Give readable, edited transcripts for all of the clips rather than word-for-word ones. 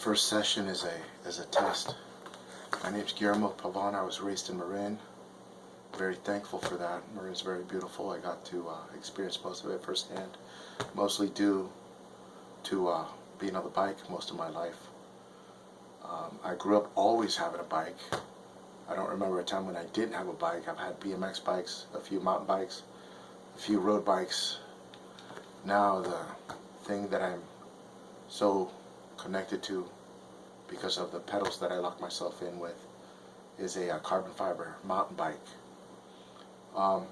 first session is a test. My name's Guillermo Pavan. I was raised in Marin. Very thankful for that. Marin's very beautiful. I got to experience most of it firsthand, mostly due to being on the bike most of my life. I grew up always having a bike. I don't remember a time when I didn't have a bike. I've had BMX bikes, a few mountain bikes, a few road bikes. Now the thing that I'm so connected to because of the pedals that I lock myself in with is a carbon fiber mountain bike. One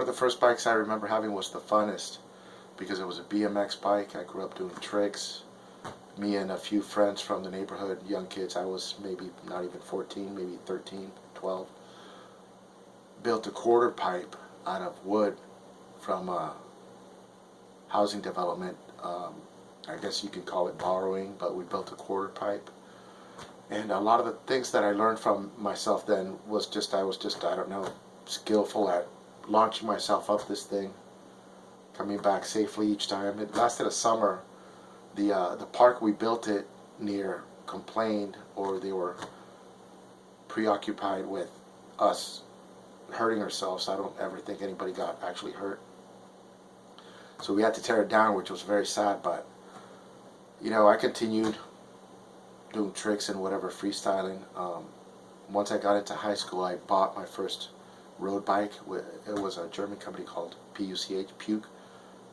of the first bikes I remember having was the funnest because it was a BMX bike. I grew up doing tricks. Me and a few friends from the neighborhood, young kids, I was maybe not even 14, maybe 13, 12, built a quarter pipe out of wood from a housing development. I guess you could call it borrowing, but we built a quarter pipe. And a lot of the things that I learned from myself then was I was just, I don't know, skillful at launching myself up this thing, coming back safely each time. It lasted a summer. The park we built it near complained, or they were preoccupied with us hurting ourselves. I don't ever think anybody got actually hurt. So we had to tear it down, which was very sad, but you know, I continued doing tricks and whatever, freestyling. Once I got into high school, I bought my first road bike. It was a German company called Puch, Puke,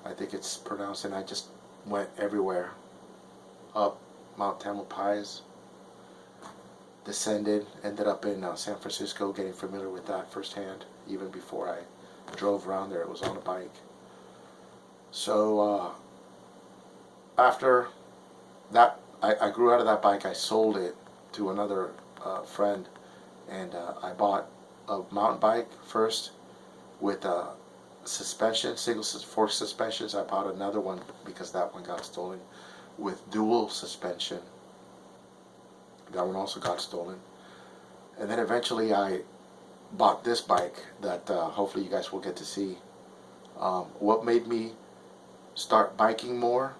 I think it's pronounced, and I just went everywhere, up Mount Tamalpais, descended, ended up in San Francisco, getting familiar with that firsthand. Even before I drove around there, it was on a bike. So after that, I grew out of that bike. I sold it to another friend, and I bought a mountain bike first with suspension, single fork suspensions. I bought another one because that one got stolen with dual suspension. That one also got stolen. And then eventually I bought this bike that hopefully you guys will get to see. What made me start biking more?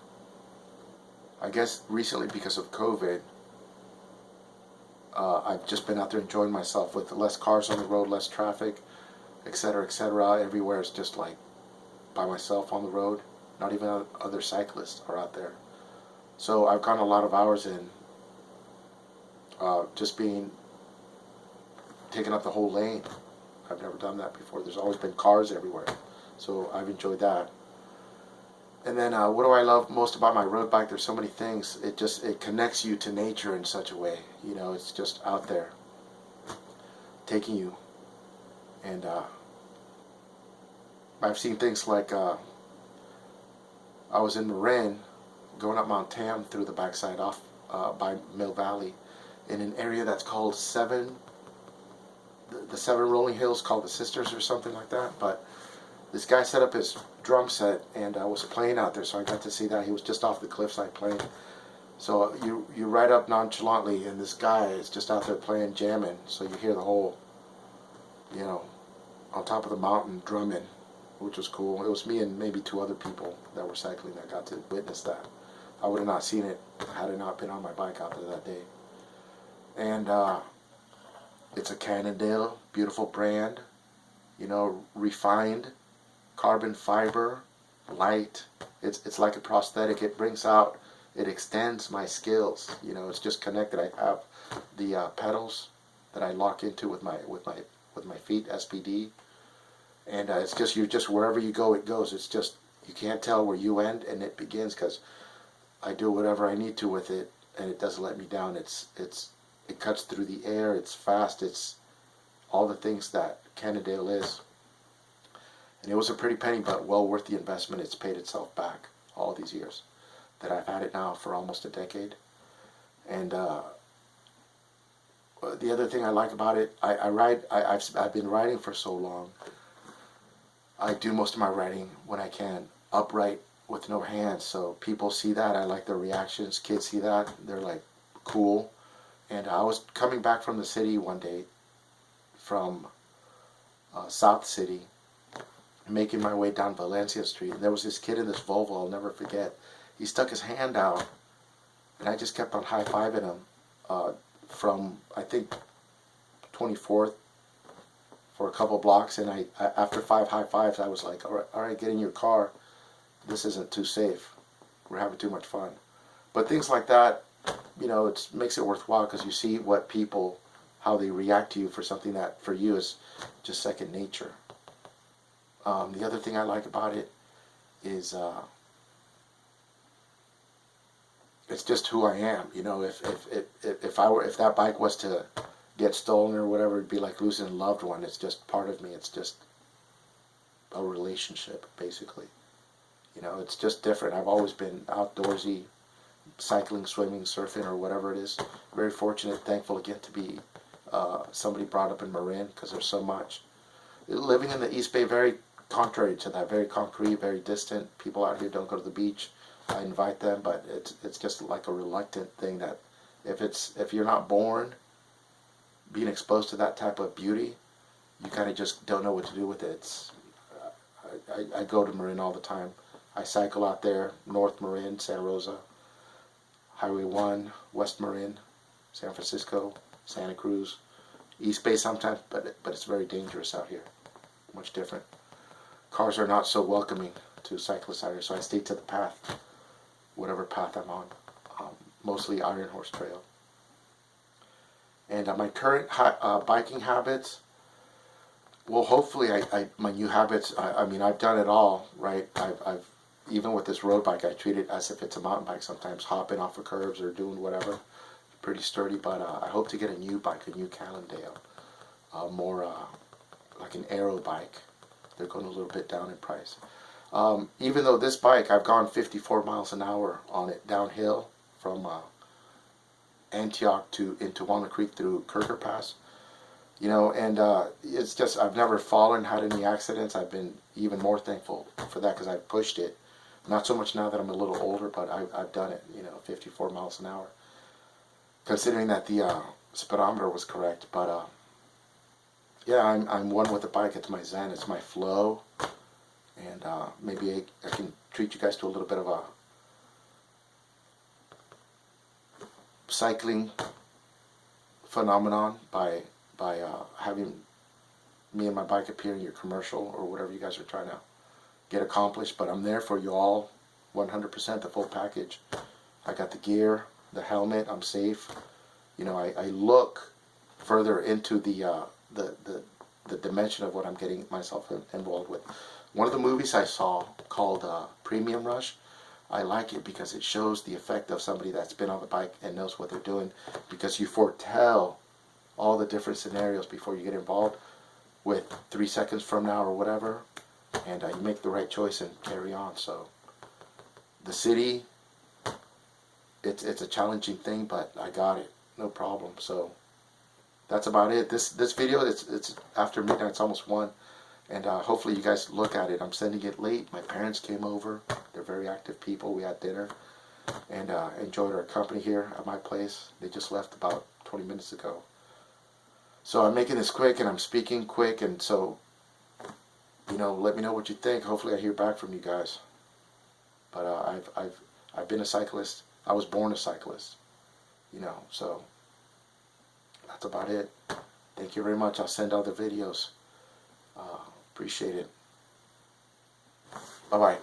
I guess recently because of COVID, I've just been out there enjoying myself with less cars on the road, less traffic, etc., etc. Everywhere is just like by myself on the road. Not even other cyclists are out there. So I've gotten a lot of hours in just taking up the whole lane. I've never done that before. There's always been cars everywhere. So I've enjoyed that. And then what do I love most about my road bike? There's so many things. It connects you to nature in such a way. You know, it's just out there, taking you. And I've seen things like I was in Marin, going up Mount Tam through the backside off by Mill Valley, in an area that's called the Seven Rolling Hills, called the Sisters or something like that. But this guy set up his drum set and was playing out there, so I got to see that. He was just off the cliffside playing. So you ride up nonchalantly, and this guy is just out there playing, jamming. So you hear the whole, you know, on top of the mountain drumming, which was cool. It was me and maybe two other people that were cycling that got to witness that. I would have not seen it had I not been on my bike out there that day. And it's a Cannondale, beautiful brand, you know, refined, carbon fiber, light. It's like a prosthetic. It brings out, it extends my skills. You know, it's just connected. I have the pedals that I lock into with my feet, SPD, and it's just wherever you go, it goes. It's just, you can't tell where you end and it begins, because I do whatever I need to with it, and it doesn't let me down. It cuts through the air. It's fast. It's all the things that Cannondale is. And it was a pretty penny, but well worth the investment. It's paid itself back all these years that I've had it now for almost a decade. And the other thing I like about it, I've been riding for so long. I do most of my riding when I can upright with no hands, so people see that. I like their reactions. Kids see that. They're like, cool. And I was coming back from the city one day, from South City, making my way down Valencia Street. And there was this kid in this Volvo, I'll never forget. He stuck his hand out and I just kept on high-fiving them from, I think, 24th for a couple blocks, and I after 5 high fives, I was like, all right, get in your car. This isn't too safe. We're having too much fun. But things like that, you know, it makes it worthwhile because you see what people, how they react to you for something that for you is just second nature. The other thing I like about it is it's just who I am. You know, if that bike was to get stolen or whatever, it'd be like losing a loved one. It's just part of me. It's just a relationship, basically. You know, it's just different. I've always been outdoorsy, cycling, swimming, surfing, or whatever it is. Very fortunate, thankful again to be somebody brought up in Marin, because there's so much. Living in the East Bay, very contrary to that, very concrete, very distant. People out here don't go to the beach. I invite them, but it's just like a reluctant thing that if you're not born being exposed to that type of beauty, you kind of just don't know what to do with it. I go to Marin all the time. I cycle out there, North Marin, Santa Rosa, Highway 1, West Marin, San Francisco, Santa Cruz, East Bay sometimes, but it's very dangerous out here. Much different. Cars are not so welcoming to cyclists out here, so I stay to the path, whatever path I'm on. Mostly Iron Horse Trail. And my current biking habits, well, hopefully my new habits, I mean, I've done it all, right? I've even with this road bike, I treat it as if it's a mountain bike sometimes, hopping off of curbs or doing whatever. Pretty sturdy, but I hope to get a new bike, a new Cannondale, more like an aero bike. They're going a little bit down in price. Even though this bike, I've gone 54 miles an hour on it downhill from Antioch into Walnut Creek through Kirker Pass. You know, and it's just, I've never fallen, had any accidents. I've been even more thankful for that because I've pushed it. Not so much now that I'm a little older, but I've done it, you know, 54 miles an hour. Considering that the speedometer was correct, but yeah, I'm one with the bike. It's my zen, it's my flow, and maybe I can treat you guys to a little bit of a cycling phenomenon by having me and my bike appear in your commercial or whatever you guys are trying to get accomplished. But I'm there for you all, 100%, the full package. I got the gear, the helmet, I'm safe. You know, I look further into the dimension of what I'm getting myself involved with. One of the movies I saw called Premium Rush, I like it because it shows the effect of somebody that's been on the bike and knows what they're doing, because you foretell all the different scenarios before you get involved with 3 seconds from now or whatever, and you make the right choice and carry on. So the city, it's a challenging thing, but I got it, no problem. So that's about it. This video, it's after midnight, it's almost 1, and hopefully you guys look at it. I'm sending it late. My parents came over. They're very active people. We had dinner and enjoyed our company here at my place. They just left about 20 minutes ago. So I'm making this quick and I'm speaking quick, and so, you know, let me know what you think. Hopefully I hear back from you guys. But I've been a cyclist. I was born a cyclist, you know, so that's about it. Thank you very much. I'll send other videos. Appreciate it. Bye-bye.